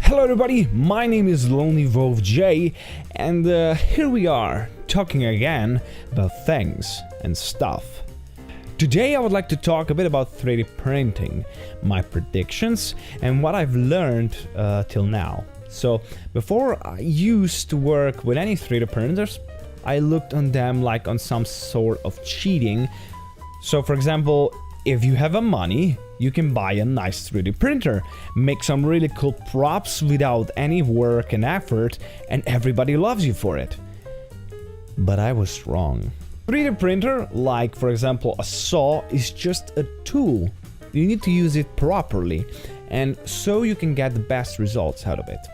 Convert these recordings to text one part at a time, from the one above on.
Hello everybody, my name is Lonely Wolf J, and here we are, talking again about things and stuff. Today I would like to talk a bit about 3D printing, my predictions, and what I've learned till now. So, before I used to work with any 3D printers, I looked on them like on some sort of cheating. So for example, if you have money, you can buy a nice 3D printer, make some really cool props without any work and effort, and everybody loves you for it. But I was wrong. 3D printer, like for example a saw, is just a tool. You need to use it properly, and so you can get the best results out of it.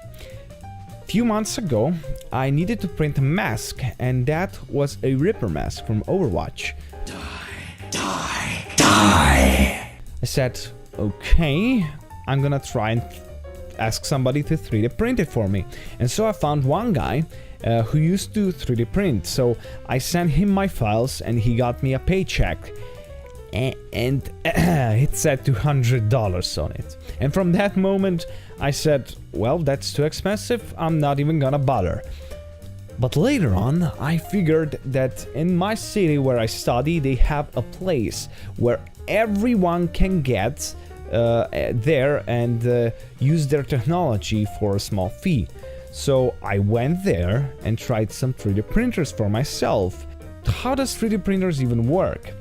A few months ago, I needed to print a mask, and that was a Ripper mask from Overwatch. I said, okay, I'm gonna try and ask somebody to 3D print it for me. And so I found one guy who used to 3D print. So I sent him my files and he got me a paycheck. And it said $200 on it. And from that moment, I said, well, that's too expensive, I'm not even gonna bother. But later on, I figured that in my city where I study, they have a place where everyone can get there and use their technology for a small fee. So I went there and tried some 3D printers for myself. How does 3D printers even work?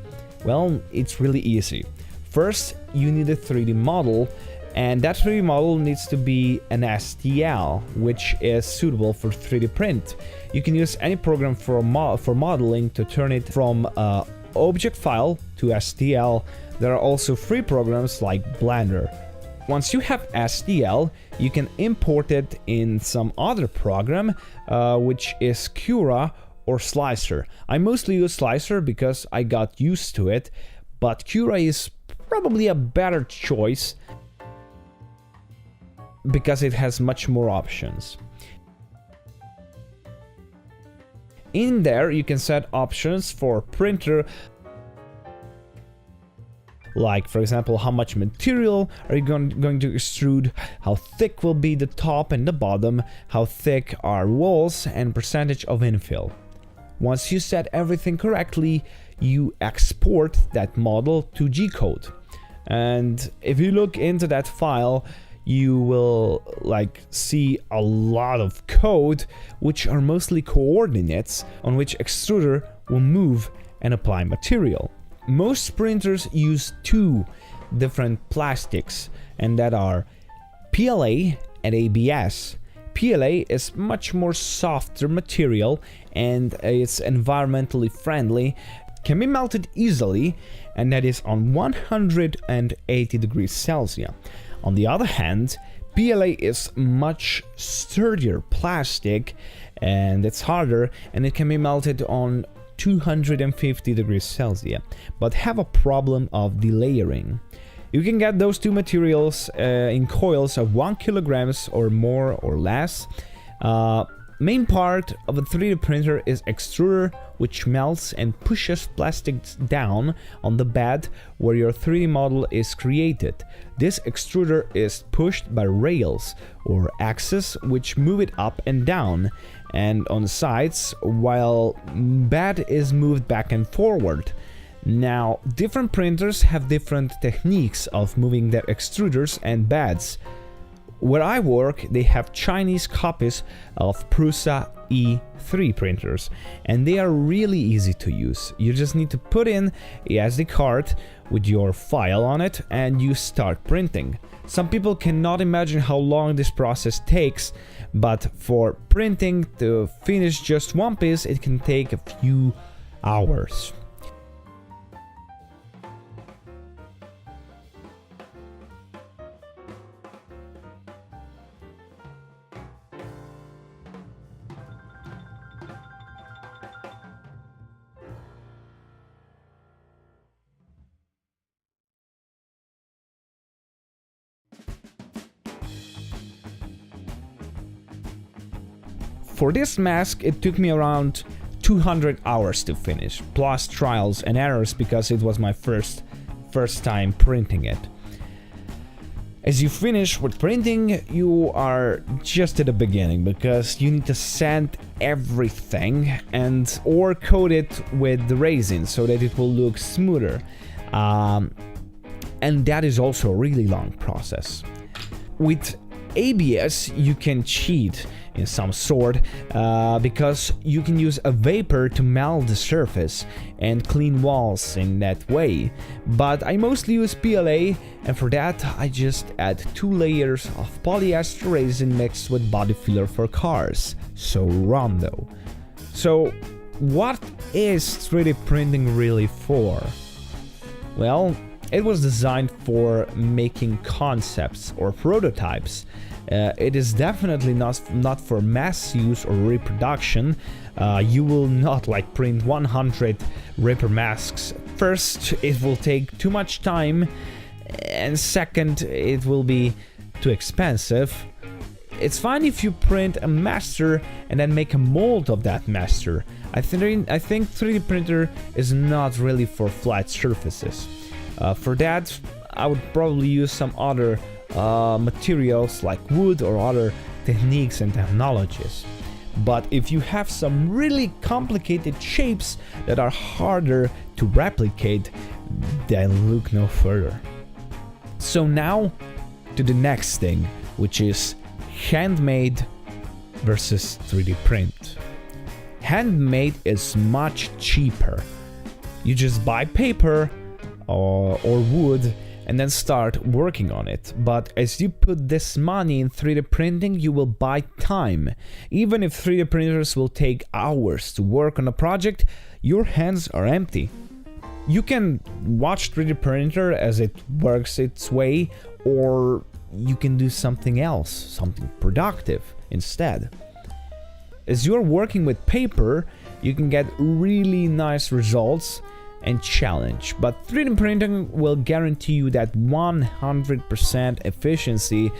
Well, it's really easy. First, you need a 3D model, and that 3D model needs to be an STL, which is suitable for 3D print. You can use any program for modeling to turn it from object file to STL. There are also free programs like Blender. Once you have STL, you can import it in some other program, which is Cura or Slicer. I mostly use Slicer because I got used to it, but Cura is probably a better choice because it has much more options. In there, you can set options for printer, like for example, how much material are you going to extrude, how thick will be the top and the bottom, how thick are walls, and percentage of infill. Once you set everything correctly, you export that model to G-code. And if you look into that file, you will see a lot of code, which are mostly coordinates on which extruder will move and apply material. Most printers use two different plastics, and that are PLA and ABS. PLA is much more softer material and it's environmentally friendly, can be melted easily, and that is on 180 degrees Celsius. On the other hand, PLA is much sturdier plastic and it's harder, and it can be melted on 250 degrees Celsius, but have a problem of delayering. You can get those two materials in coils of 1 kilograms or more or less. Main part of a 3D printer is extruder, which melts and pushes plastics down on the bed where your 3D model is created. This extruder is pushed by rails or axes, which move it up and down and on the sides, while bed is moved back and forward. Now, different printers have different techniques of moving their extruders and beds. Where I work, they have Chinese copies of Prusa E3 printers, and they are really easy to use. You just need to put in a SD card with your file on it and you start printing. Some people cannot imagine how long this process takes, but for printing to finish just one piece, it can take a few hours. For this mask, it took me around 200 hours to finish, plus trials and errors because it was my first time printing it. As you finish with printing, you are just at the beginning because you need to sand everything and or coat it with the resin so that it will look smoother. And that is also a really long process. With ABS, you can cheat in some sort because you can use a vapor to melt the surface and clean walls in that way. But I mostly use PLA, and for that I just add 2 layers of polyester resin mixed with body filler for cars, so Rondo. So what is 3D printing really for? Well, it was designed for making concepts or prototypes. It is definitely not for mass use or reproduction. You will not like print 100 Ripper masks. First, it will take too much time, and second, it will be too expensive. It's fine if you print a master and then make a mold of that master. I think 3D printer is not really for flat surfaces. For that, I would probably use some other materials like wood or other techniques and technologies. But if you have some really complicated shapes that are harder to replicate, then look no further. So now to the next thing, which is handmade versus 3D print. Handmade is much cheaper. You just buy paper or wood and then start working on it. But as you put this money in 3D printing, you will buy time. Even if 3D printers will take hours to work on a project, your hands are empty. You can watch 3D printer as it works its way, or you can do something else, something productive instead. As you're working with paper, you can get really nice results and challenge, but 3D printing will guarantee you that 100% efficiency.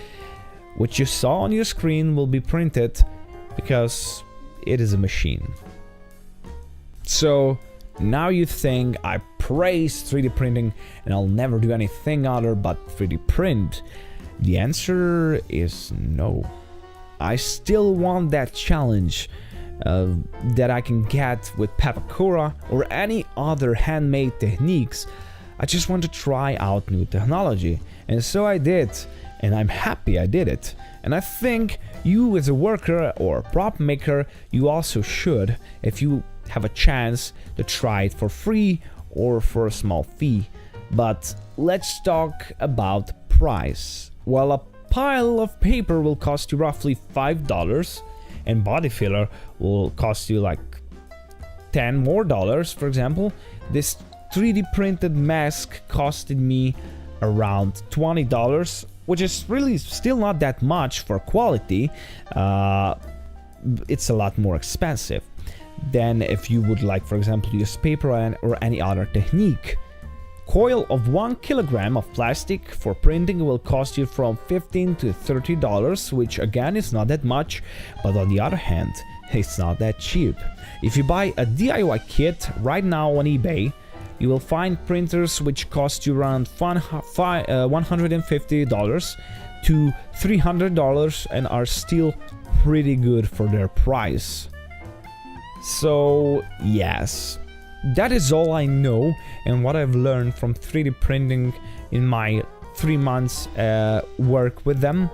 What you saw on your screen will be printed because it is a machine. So now you think I praise 3D printing and I'll never do anything other but 3D print. The answer is no. I still want that challenge that I can get with Papakura or any other handmade techniques. I just want to try out new technology, and so I did, and I'm happy I did it. And I think you as a worker or prop maker, you also should, if you have a chance to try it for free or for a small fee. But let's talk about price. Well, a pile of paper will cost you roughly $5, and body filler will cost you like $10 more, for example. This 3D printed mask costed me around $20, which is really still not that much for quality. It's a lot more expensive than if you would like, for example, use paper or any other technique. Coil of 1 kilogram of plastic for printing will cost you from $15 to $30, which again is not that much, but on the other hand, it's not that cheap. If you buy a DIY kit right now on eBay, you will find printers which cost you around $150 to $300 and are still pretty good for their price. So yes, that is all I know and what I've learned from 3D printing in my 3 months work with them.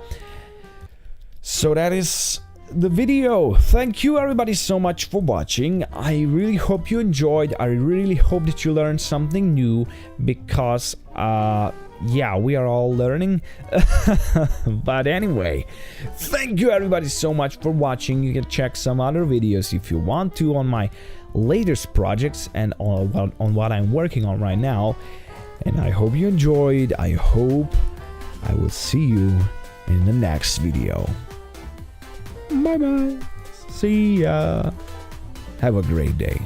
So that is the video. Thank you everybody so much for watching. I really hope you enjoyed. I really hope that you learned something new, because yeah, we are all learning. But anyway, thank you everybody so much for watching. You can check some other videos if you want to on my latest projects and on what I'm working on right now. And I hope you enjoyed. I hope I will see you in the next video. Bye bye. See ya. Have a great day.